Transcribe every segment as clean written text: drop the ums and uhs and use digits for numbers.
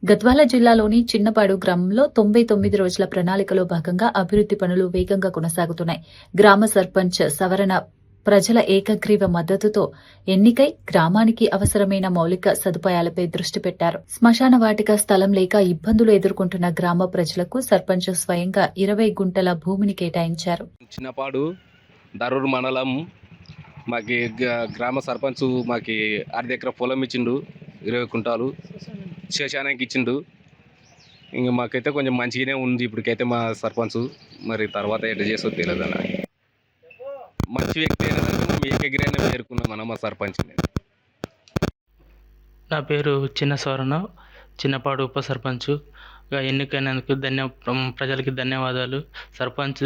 గద్వాల జిల్లాలోని చిన్నపాడు గ్రామంలో 99 రోజుల ప్రణాళికలో భాగంగా అభివృద్ది పనులు వేగంగా కొనసాగుతున్నాయి. గ్రామ సర్పంచ్ సవరణ ప్రజల ఏకగ్రీవ మద్దతుతో ఎన్నికై గ్రామానికి అవసరమైన మౌలిక సదుపాయాలపై దృష్టి పెట్టారు. శ్మశాన వాటిక స్థలం లేక ఇబ్బందులు ఎదుర్కొంటున్న గ్రామ ప్రజలకు సర్పంచ్ స్వయంగా 20 గుంటల భూమిని కేటాయించారు. చిన్నపాడు దరూర్ మండలం మాకి గ్రామ సర్పంచ్ మాకి 6 ఎకరా పొలం ఇచ్చిండు, 20 కుంటాలు శ్మశానానికి ఇచ్చిండు. ఇంక మాకైతే కొంచెం మంచిగానే ఉంది ఇప్పటికైతే మా సర్పంచ్. మరి తర్వాత ఎట్లా చేసో తెలియదు అన్న. మంచి వ్యక్తి అయినా మనం ఏకగ్రైనా చేరుకున్నాం అన్న మా సర్పంచ్ని. నా పేరు చిన్న స్వర్ణ, చిన్నపాడు ఉప సర్పంచ్గా ఎన్నికైనందుకు ప్రజలకి ధన్యవాదాలు. సర్పంచ్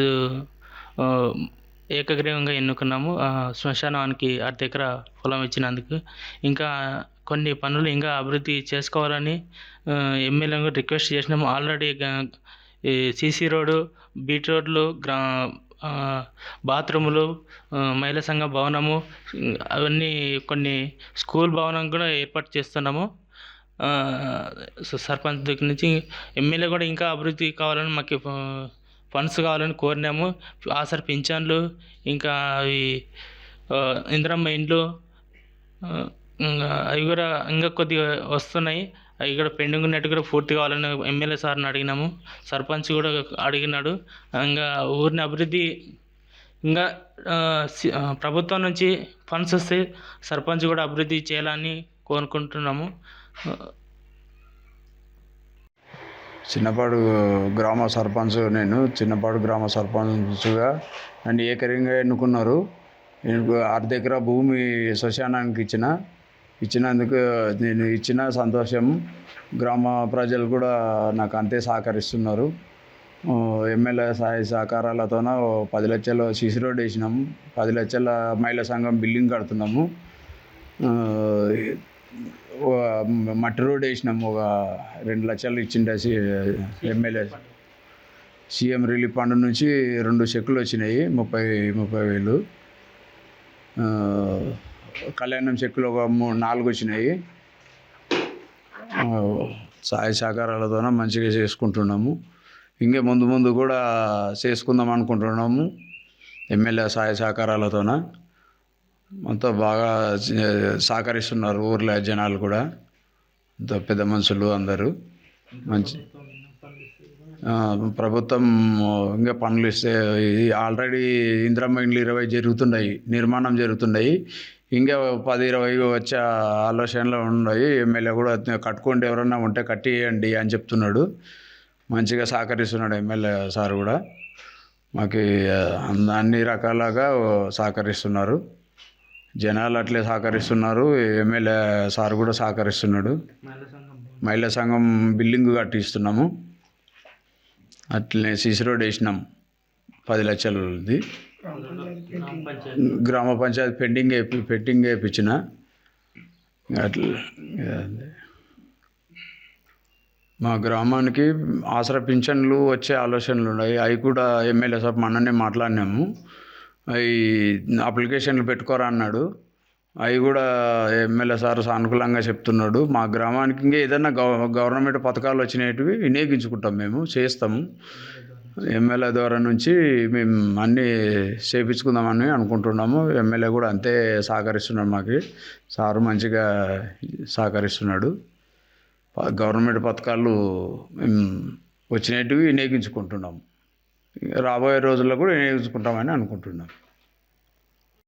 ఏకగ్రీవంగా ఎన్నుకున్నాము. శ్మశానానికి 6 ఎకరా పొలం ఇచ్చినందుకు ఇంకా కొన్ని పనులు ఇంకా అభివృద్ధి చేసుకోవాలని ఎమ్మెల్యేగా రిక్వెస్ట్ చేసినాము. ఆల్రెడీ సీసీ రోడ్డు, బీట్ రోడ్లు, బాత్రూములు, మహిళా సంఘ భవనము, అవన్నీ కొన్ని స్కూల్ భవనం కూడా ఏర్పాటు చేస్తున్నాము. సర్పంచ్ దగ్గర నుంచి ఎమ్మెల్యే కూడా ఇంకా అభివృద్ధి కావాలని మాకు ఫండ్స్ కావాలని కోరినాము. ఆసరి పింఛన్లు, ఇంకా అవి ఇందిరమ్మ ఇండ్లు, అవి కూడా ఇంకా కొద్దిగా వస్తున్నాయి. అవి కూడా పెండింగ్ ఉన్నట్టు కూడా పూర్తి కావాలని ఎమ్మెల్యే సార్ని అడిగినాము. సర్పంచ్ కూడా అడిగినాడు. ఇంకా ఊరిని అభివృద్ధి ఇంకా ప్రభుత్వం నుంచి ఫండ్స్ వస్తే సర్పంచ్ కూడా అభివృద్ధి చేయాలని కోరుకుంటున్నాము. చిన్నపాడు గ్రామ సర్పంచ్ నేను. చిన్నపాడు గ్రామ సర్పంచ్గా నన్ను ఏకరీయంగా ఎన్నుకున్నారు. 6 ఎకరా భూమి శ్మశానానికి ఇచ్చినందుకు నేను ఇచ్చిన సంతోషం. గ్రామ ప్రజలు కూడా నాకు అంతే సహకరిస్తున్నారు. ఎమ్మెల్యే సహాయ సహకారాలతోన 10 లక్షల సీసీ రోడ్ వేసినాము, 10 లక్షల మహిళా సంఘం బిల్డింగ్ కడుతున్నాము, మట్టి రోడ్ వేసినాము. ఒక 2 లక్షలు ఇచ్చిండే ఎమ్మెల్యే. సీఎం రిలీఫ్ ఫండ్ నుంచి 2 చెక్కులు వచ్చినాయి, 30,000. కళ్యాణం చెక్కులు ఒక 4 వచ్చినాయి. సహాయ సహకారాలతోన మంచిగా చేసుకుంటున్నాము. ఇంకా ముందు కూడా చేసుకుందాం అనుకుంటున్నాము. ఎమ్మెల్యే సహాయ సహకారాలతోన అంతా బాగా సహకరిస్తున్నారు. ఊర్లో జనాలు కూడా, పెద్ద మనుషులు అందరూ మంచి. ప్రభుత్వం ఇంకా పనులు ఇస్తే, ఆల్రెడీ ఇందిరమ్మ ఇండ్లు 20 జరుగుతున్నాయి, నిర్మాణం జరుగుతున్నాయి. ఇంకా 10-20 వచ్చే ఆలోచనలు ఉన్నాయి. ఎమ్మెల్యే కూడా కట్టుకోండి, ఎవరన్నా ఉంటే కట్టియండి అని చెప్తున్నాడు. మంచిగా సహకరిస్తున్నాడు ఎమ్మెల్యే సార్ కూడా. మాకు అన్ని రకాలుగా సహకరిస్తున్నారు. జనాలు అట్లే సహకరిస్తున్నారు. ఎమ్మెల్యే సార్ కూడా సహకరిస్తున్నాడు. మహిళా సంఘం బిల్డింగ్ కట్టిస్తున్నాము. అట్లనే సీసీ రోడ్ వేసినాం 10 లక్షలది. గ్రామ పంచాయతీ పెండింగ్ వేయించిన అట్లా. మా గ్రామానికి ఆసరా పింఛన్లు వచ్చే ఆలోచనలు ఉన్నాయి. అవి కూడా ఎమ్మెల్యే సార్ మొన్ననే మాట్లాడినాము. అవి అప్లికేషన్లు పెట్టుకోరా అన్నాడు. అవి కూడా ఎమ్మెల్యే సార్ సానుకూలంగా చెప్తున్నాడు. మా గ్రామానికి ఇంకా ఏదైనా గవర్నమెంట్ పథకాలు వచ్చినవి వినియోగించుకుంటాం, మేము చేస్తాము. ఎమ్మెల్యే ద్వారా నుంచి మేము అన్నీ చేయించుకుందామని అనుకుంటున్నాము. ఎమ్మెల్యే కూడా అంతే సహకరిస్తున్నాడు. మాకు సారు మంచిగా సహకరిస్తున్నాడు. గవర్నమెంట్ పథకాలు వచ్చినవి వినియోగించుకుంటున్నాము. రాబోయే రోజుల్లో కూడా వినియోగించుకుంటామని అనుకుంటున్నాం.